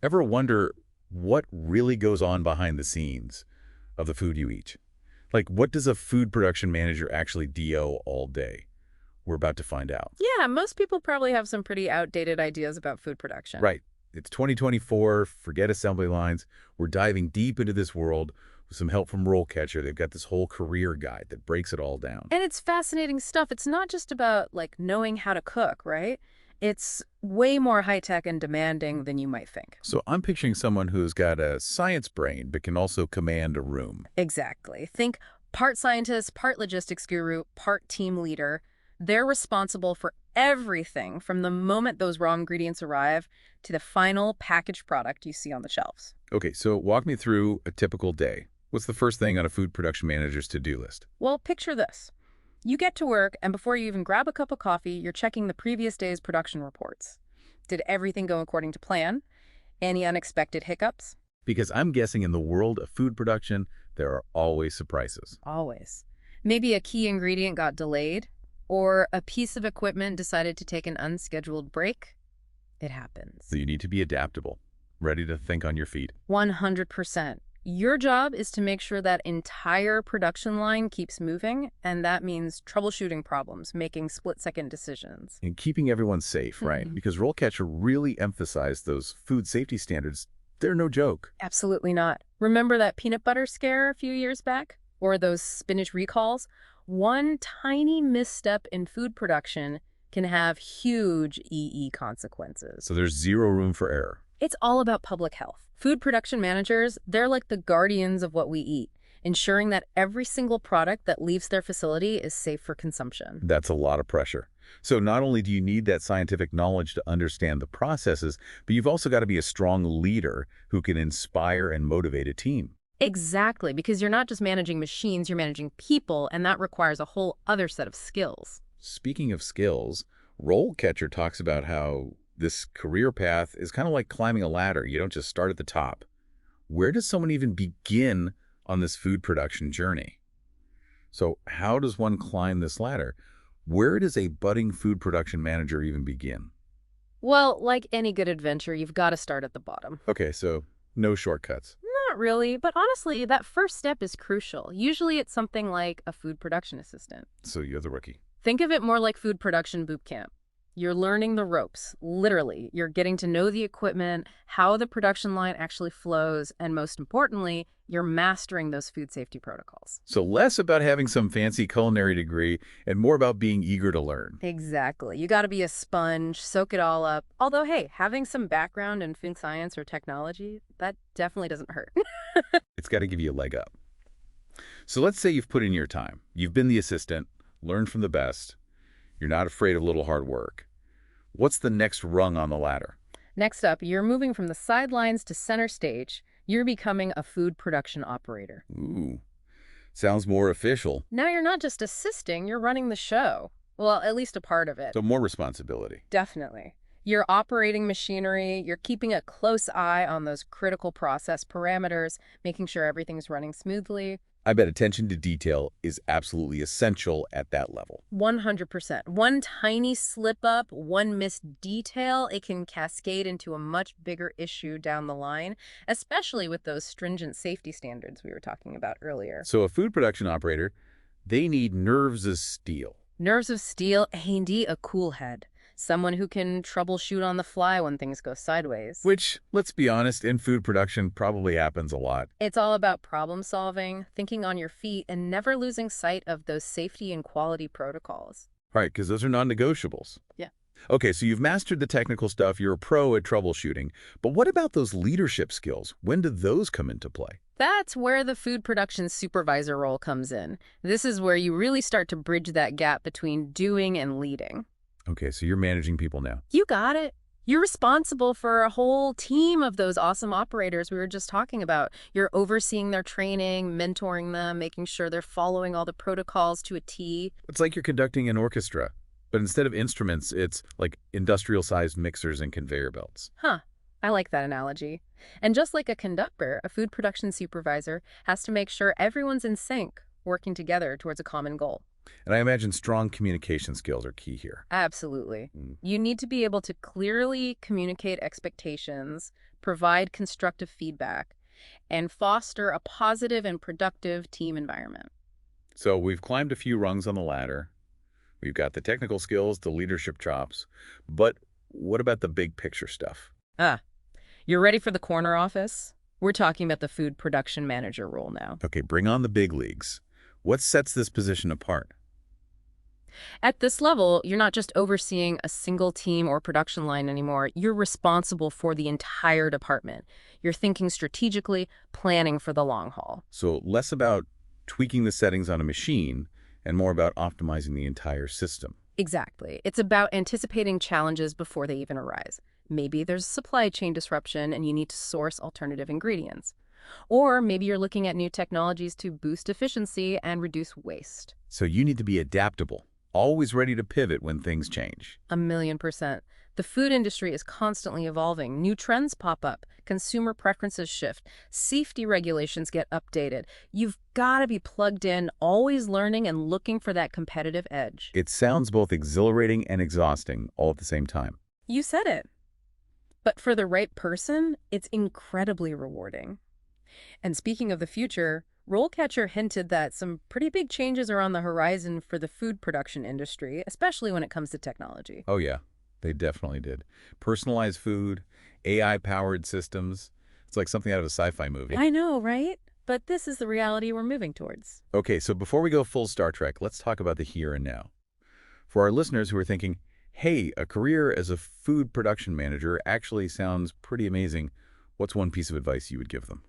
Ever wonder what really goes on behind the scenes of the food you eat? Like, what does a food production manager actually DO all day? We're about to find out. Yeah, most people probably have some pretty outdated ideas about food production. Right. It's 2024. Forget assembly lines. We're diving deep into this world with some help from RoleCatcher. They've got this whole career guide that breaks it all down. And it's fascinating stuff. It's not just about, like, knowing how to cook, right? It's way more high-tech and demanding than you might think. So I'm picturing someone who's got a science brain but can also command a room. Exactly. Think part scientist, part logistics guru, part team leader. They're responsible for everything from the moment those raw ingredients arrive to the final packaged product you see on the shelves. Okay, so walk me through a typical day. What's the first thing on a food production manager's to-do list? Well, picture this. You get to work, and before you even grab a cup of coffee, you're checking the previous day's production reports. Did everything go according to plan? Any unexpected hiccups? Because I'm guessing in the world of food production, there are always surprises. Always. Maybe a key ingredient got delayed, or a piece of equipment decided to take an unscheduled break. It happens. So you need to be adaptable, ready to think on your feet. 100%. Your job is to make sure that entire production line keeps moving, and that means troubleshooting problems, making split-second decisions. And keeping everyone safe, right? Because RoleCatcher really emphasized those food safety standards. They're no joke. Absolutely not. Remember that peanut butter scare a few years back? Or those spinach recalls? One tiny misstep in food production can have huge EE consequences. So there's zero room for error. It's all about public health. Food production managers, they're like the guardians of what we eat, ensuring that every single product that leaves their facility is safe for consumption. That's a lot of pressure. So not only do you need that scientific knowledge to understand the processes, but you've also got to be a strong leader who can inspire and motivate a team. Exactly, because you're not just managing machines, you're managing people, and that requires a whole other set of skills. Speaking of skills, RoleCatcher talks about how this career path is kind of like climbing a ladder. You don't just start at the top. Where does someone even begin on this food production journey? So how does one climb this ladder? Where does a budding food production manager even begin? Well, like any good adventure, you've got to start at the bottom. Okay, so no shortcuts. Not really, but honestly, that first step is crucial. Usually it's something like a food production assistant. So you're the rookie. Think of it more like food production boot camp. You're learning the ropes, literally. You're getting to know the equipment, how the production line actually flows, and most importantly, you're mastering those food safety protocols. So less about having some fancy culinary degree and more about being eager to learn. Exactly. You got to be a sponge, soak it all up. Although, hey, having some background in food science or technology, that definitely doesn't hurt. It's got to give you a leg up. So let's say you've put in your time. You've been the assistant, learned from the best. You're not afraid of a little hard work. What's the next rung on the ladder? Next up, you're moving from the sidelines to center stage. You're becoming a food production operator. Ooh, sounds more official. Now you're not just assisting, you're running the show. Well, at least a part of it. So more responsibility. Definitely. You're operating machinery, you're keeping a close eye on those critical process parameters, making sure everything's running smoothly. I bet attention to detail is absolutely essential at that level. 100%. One tiny slip up, one missed detail, it can cascade into a much bigger issue down the line, especially with those stringent safety standards we were talking about earlier. So a food production operator, they need nerves of steel. Nerves of steel, and a cool head. Someone who can troubleshoot on the fly when things go sideways. Which, let's be honest, in food production probably happens a lot. It's all about problem solving, thinking on your feet, and never losing sight of those safety and quality protocols. Right, because those are non-negotiables. Yeah. Okay, so you've mastered the technical stuff, you're a pro at troubleshooting, but what about those leadership skills? When do those come into play? That's where the food production supervisor role comes in. This is where you really start to bridge that gap between doing and leading. Okay, so you're managing people now. You got it. You're responsible for a whole team of those awesome operators we were just talking about. You're overseeing their training, mentoring them, making sure they're following all the protocols to a T. It's like you're conducting an orchestra, but instead of instruments, it's like industrial-sized mixers and conveyor belts. Huh. I like that analogy. And just like a conductor, a food production supervisor has to make sure everyone's in sync, working together towards a common goal. And I imagine strong communication skills are key here. Absolutely. Mm. You need to be able to clearly communicate expectations, provide constructive feedback, and foster a positive and productive team environment. So we've climbed a few rungs on the ladder. We've got the technical skills, the leadership chops. But what about the big picture stuff? Ah, you're ready for the corner office? We're talking about the food production manager role now. Okay, bring on the big leagues. What sets this position apart? At this level, you're not just overseeing a single team or production line anymore. You're responsible for the entire department. You're thinking strategically, planning for the long haul. So less about tweaking the settings on a machine and more about optimizing the entire system. Exactly. It's about anticipating challenges before they even arise. Maybe there's supply chain disruption and you need to source alternative ingredients. Or maybe you're looking at new technologies to boost efficiency and reduce waste. So you need to be adaptable, always ready to pivot when things change. 1,000,000%. The food industry is constantly evolving. New trends pop up. Consumer preferences shift. Safety regulations get updated. You've got to be plugged in, always learning and looking for that competitive edge. It sounds both exhilarating and exhausting all at the same time. You said it. But for the right person, it's incredibly rewarding. And speaking of the future, RoleCatcher hinted that some pretty big changes are on the horizon for the food production industry, especially when it comes to technology. Oh yeah, they definitely did. Personalized food, AI-powered systems. It's like something out of a sci-fi movie. I know, right? But this is the reality we're moving towards. Okay, so before we go full Star Trek, let's talk about the here and now. For our listeners who are thinking, hey, a career as a food production manager actually sounds pretty amazing, what's one piece of advice you would give them?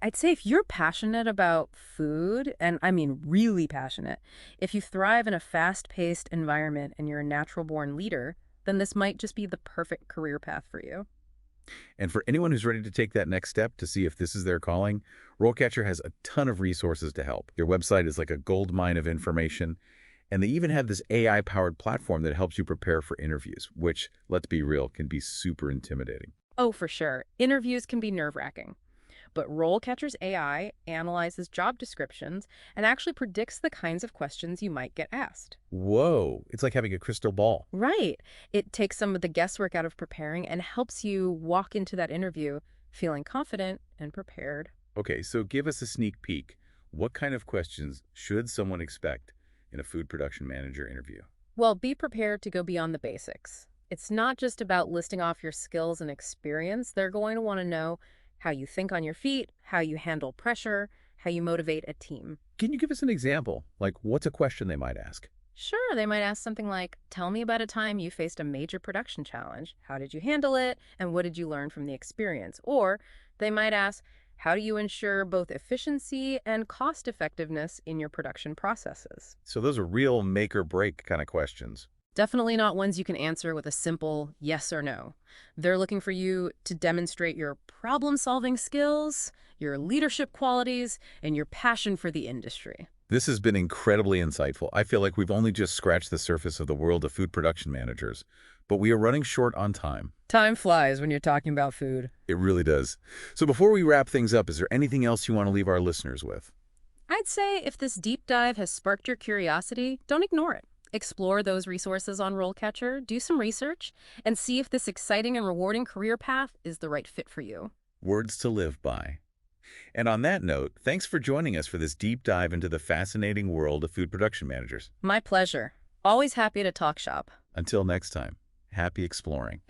I'd say if you're passionate about food, and I mean really passionate, if you thrive in a fast-paced environment and you're a natural-born leader, then this might just be the perfect career path for you. And for anyone who's ready to take that next step to see if this is their calling, RoleCatcher has a ton of resources to help. Their website is like a gold mine of information, and they even have this AI-powered platform that helps you prepare for interviews, which, let's be real, can be super intimidating. Oh, for sure. Interviews can be nerve-wracking. But RoleCatcher's AI analyzes job descriptions and actually predicts the kinds of questions you might get asked. Whoa, it's like having a crystal ball. Right. It takes some of the guesswork out of preparing and helps you walk into that interview feeling confident and prepared. Okay, so give us a sneak peek. What kind of questions should someone expect in a food production manager interview? Well, be prepared to go beyond the basics. It's not just about listing off your skills and experience. They're going to want to know how you think on your feet, how you handle pressure, how you motivate a team. Can you give us an example? Like, what's a question they might ask? Sure, they might ask something like, tell me about a time you faced a major production challenge. How did you handle it? And what did you learn from the experience? Or they might ask, how do you ensure both efficiency and cost effectiveness in your production processes? So those are real make or break kind of questions. Definitely not ones you can answer with a simple yes or no. They're looking for you to demonstrate your problem-solving skills, your leadership qualities, and your passion for the industry. This has been incredibly insightful. I feel like we've only just scratched the surface of the world of food production managers, but we are running short on time. Time flies when you're talking about food. It really does. So before we wrap things up, is there anything else you want to leave our listeners with? I'd say if this deep dive has sparked your curiosity, don't ignore it. Explore those resources on RoleCatcher, do some research, and see if this exciting and rewarding career path is the right fit for you. Words to live by. And on that note, thanks for joining us for this deep dive into the fascinating world of food production managers. My pleasure. Always happy to talk shop. Until next time, happy exploring.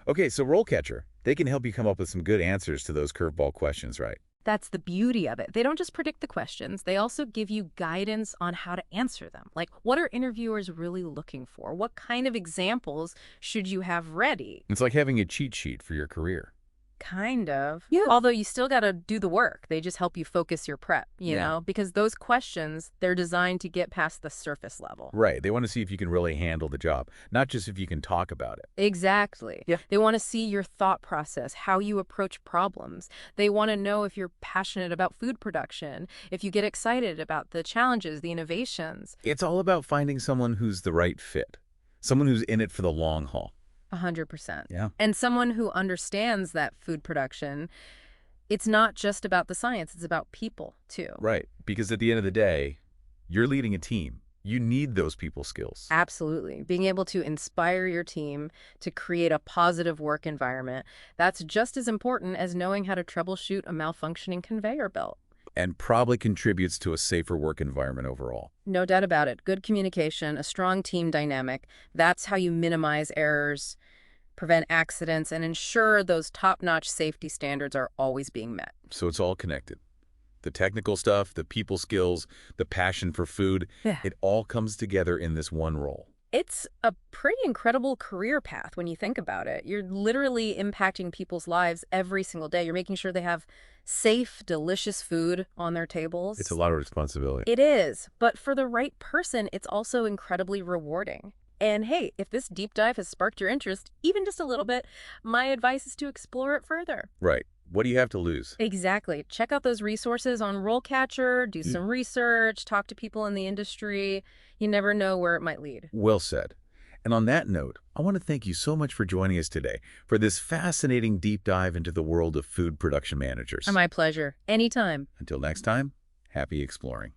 Okay, so RoleCatcher, they can help you come up with some good answers to those curveball questions, right? That's the beauty of it. They don't just predict the questions, they also give you guidance on how to answer them. Like, what are interviewers really looking for? What kind of examples should you have ready? It's like having a cheat sheet for your career. Kind of. Yeah. Although you still got to do the work. They just help you focus your prep, you Yeah. know? Because those questions, they're designed to get past the surface level. Right, they want to see if you can really handle the job, not just if you can talk about it. Exactly. Yeah. They want to see your thought process, how you approach problems. They want to know if you're passionate about food production, if you get excited about the challenges, the innovations. It's all about finding someone who's the right fit, someone who's in it for the long haul. 100%. Yeah. And someone who understands that food production, it's not just about the science, it's about people too. Right, because at the end of the day, You're leading a team. You need those people skills. Absolutely. Being able to inspire your team to create a positive work environment, that's just as important as knowing how to troubleshoot a malfunctioning conveyor belt. And probably contributes to a safer work environment overall. No doubt about it. Good communication, a strong team dynamic, that's how you minimize errors, prevent accidents, and ensure those top-notch safety standards are always being met. So it's all connected. The technical stuff, the people skills, the passion for food, Yeah. it all comes together in this one role. It's a pretty incredible career path when you think about it. You're literally impacting people's lives every single day. You're making sure they have safe, delicious food on their tables. It's a lot of responsibility. It is, but for the right person, it's also incredibly rewarding. And hey, if this deep dive has sparked your interest, even just a little bit, my advice is to explore it further. Right. What do you have to lose? Exactly. Check out those resources on RoleCatcher, do some research, talk to people in the industry. You never know where it might lead. Well said. And on that note, I want to thank you so much for joining us today for this fascinating deep dive into the world of food production managers. My pleasure. Anytime. Until next time, happy exploring.